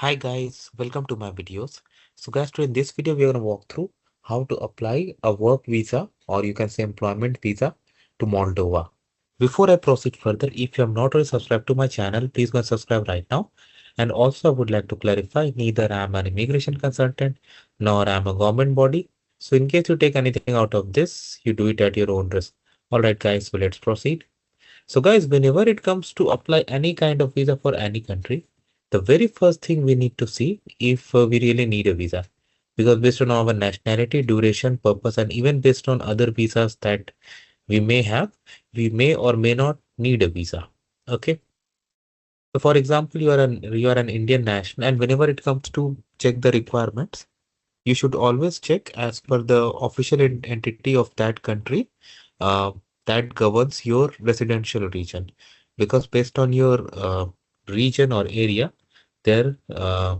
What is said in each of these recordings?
Hi guys, welcome to my videos. So guys, today in this video we are going to walk through how to apply a work visa or you can say employment visa to Moldova. Before I proceed further, if you have not already subscribed to my channel, please go and subscribe right now. And also I would like to clarify, neither I am an immigration consultant nor I am a government body. So in case you take anything out of this, you do it at your own risk. Alright guys, so let's proceed. So guys, whenever it comes to apply any kind of visa for any country, the very first thing we need to see if we really need a visa. Because based on our nationality, duration, purpose, and even based on other visas that we may have, we may or may not need a visa. Okay. So for example, you are an Indian national, and whenever it comes to check the requirements, you should always check as per the official entity of that country uh, that governs your residential region. Because based on your region or area, there uh,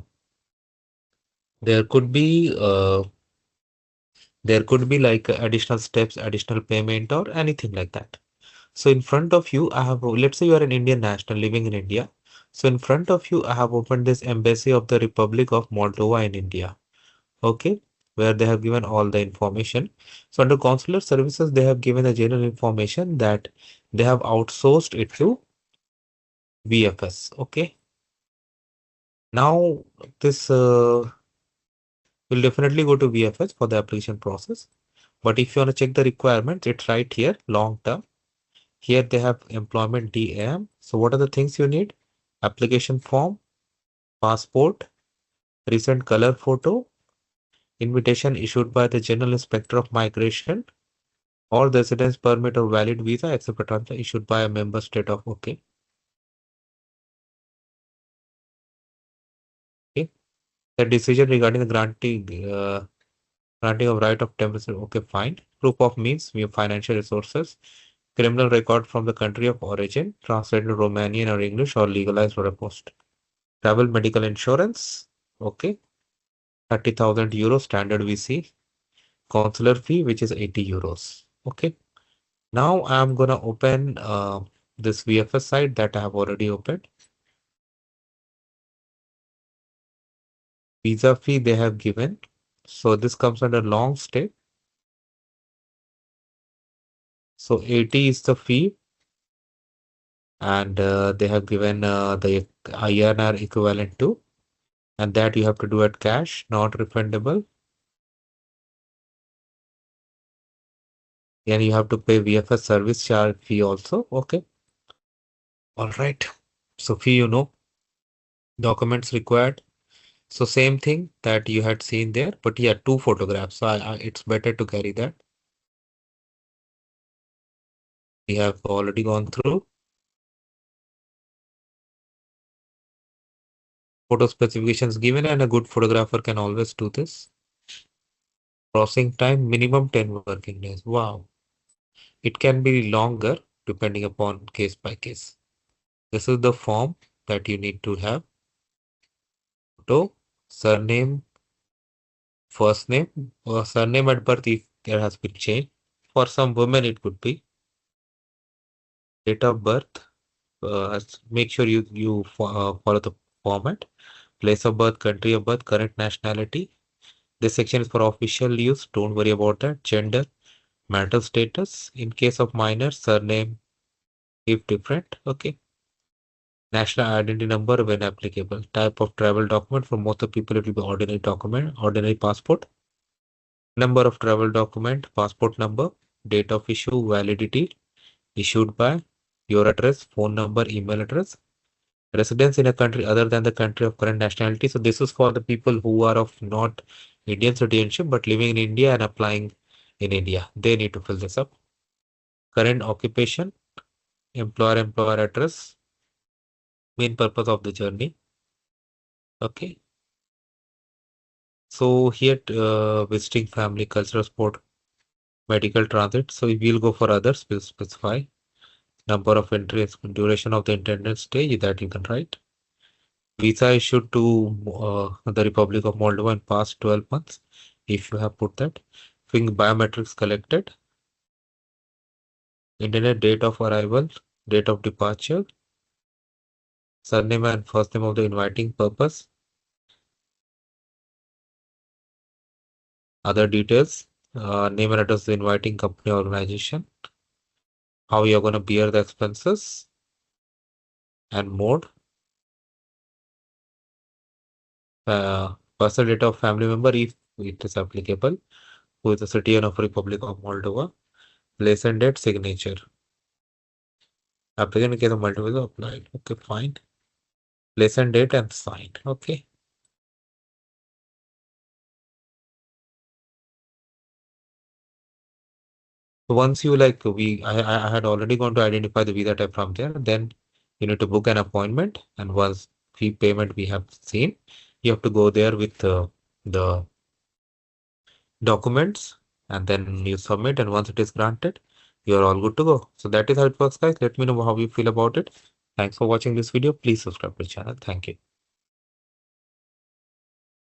there could be like additional steps, additional payment, or anything like that. So in front of you, I have, let's say you are an Indian national living in India. So in front of you, I have opened this Embassy of the Republic of Moldova in India. Okay, where they have given all the information. So under consular services, they have given the general information that they have outsourced it to VFS. Okay, now this will definitely go to VFS for the application process. But if you want to check the requirements, it's right here, long term. Here they have employment DAM. So what are the things you need? Application form, passport, recent color photo, invitation issued by the General Inspector of Migration, or the residence permit or valid visa except returns issued by a member state of okay. Okay. The decision regarding the granting of right of temporary. Okay, fine. Proof of means we have financial resources, criminal record from the country of origin, translated to Romanian or English or legalized or post. Travel medical insurance. Okay. 30,000 euros standard VC. Consular fee, which is 80 euros. Okay. Now I'm gonna open this VFS site that I have already opened. Visa fee they have given. So this comes under long stay. So 80 is the fee, and they have given the INR equivalent to, and that you have to do at cash, not refundable. And you have to pay VFS service charge fee also. Okay. All right. So fee, documents required. So same thing that you had seen there, but yeah, two photographs. So it's better to carry that. We have already gone through. Photo specifications given, and a good photographer can always do this. Processing time minimum 10 working days. Wow. It can be longer depending upon case by case. This is the form that you need to have. Photo, surname, first name, or surname at birth if there has been changed. For some women, it could be date of birth. Make sure you follow the format. Place of birth, country of birth, current nationality. This section is for official use. Don't worry about that. Gender, marital status. In case of minor, surname if different. Okay. National identity number when applicable. Type of travel document. For most of the people, it will be ordinary document, ordinary passport. Number of travel document, passport number, date of issue, validity, issued by, your address, phone number, email address. Residence in a country other than the country of current nationality. So this is for the people who are of not Indian citizenship but living in India and applying in India. They need to fill this up. Current occupation, employer address, main purpose of the journey. Okay. So here visiting family, cultural sport, medical transit. So we'll go for others. We'll specify number of entries, duration of the intended stay that you can write. Visa issued to the Republic of Moldova in past 12 months, if you have put that. Biometrics collected, internet date of arrival, date of departure, surname and first name of the inviting purpose, Other details, name and address of the inviting company or organization, how you're going to bear the expenses, and mode, personal data of family member if it is applicable, who is a citizen of Republic of Moldova, place and date, signature. Applicant in case of multiple applied. Okay, fine. Place and date and sign. Okay. Once you like I had already gone to identify the visa type from there, then you need to book an appointment, and once fee payment we have seen, you have to go there with the documents, and then you submit, and once it is granted, you're all good to go. So that is how it works, guys. Let me know how you feel about it. Thanks for watching this video. Please subscribe to the channel. Thank you.